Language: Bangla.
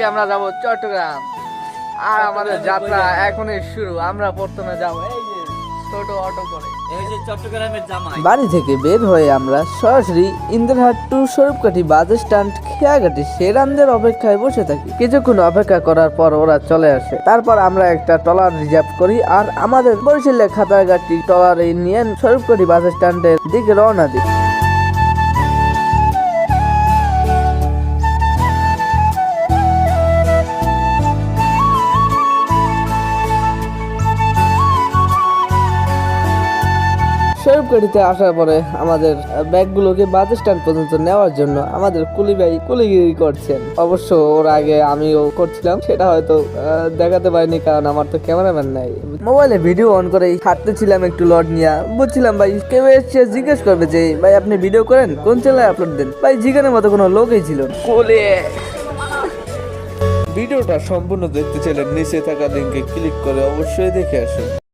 আমরা যাব চট্টগ্রাম। আর আমাদের যাত্রা এখনই শুরু। আমরা প্রথমে যাব এই যে ছোট অটো করে, এই যে চট্টগ্রামের জামাই। বাড়ি থেকে বের হয়ে আমরা সরাসরি ইন্দিরহাট টু স্বরূপকাঠি বাস স্ট্যান্ড খেয়াঘাটি সেরানদের অপেক্ষায় বসে থাকি। কিছুক্ষণ অপেক্ষা করার পর ওরা চলে আসে। তারপর আমরা একটা ট্রলার রিজার্ভ করি আর আমাদের বরিশালের খাতারঘাটি ট্রলারে নিয়ে স্বরূপকাঠি বাস স্ট্যান্ডের দিকে রওনা দিই। স্বরূপকাঠিতে আসার পরে আমাদের ব্যাগগুলোকে বাস স্ট্যান্ড পর্যন্ত নেওয়ার জন্য আমাদের কুলি ভাই কুলিগিরি করছেন। অবশ্য ওর আগে আমিও করছিলাম, সেটা হয়তো দেখাতে পারিনি কারণ আমার তো ক্যামেরাম্যান নাই। মোবাইলে ভিডিও অন করে হাঁটতেছিলাম একটু লড নিয়ে। বুঝছিলাম ভাই কেউ এসে জিজ্ঞেস করবে যে ভাই আপনি ভিডিও করেন, কোন চ্যানেলে আপলোড দেন। ভাই জিজ্ঞানের মতো কোনো লোকই ছিল না। কোলে ভিডিওটা সম্পূর্ণ দেখতে চাইলে নিচে থাকা লিঙ্কে ক্লিক করে অবশ্যই দেখে আসুন।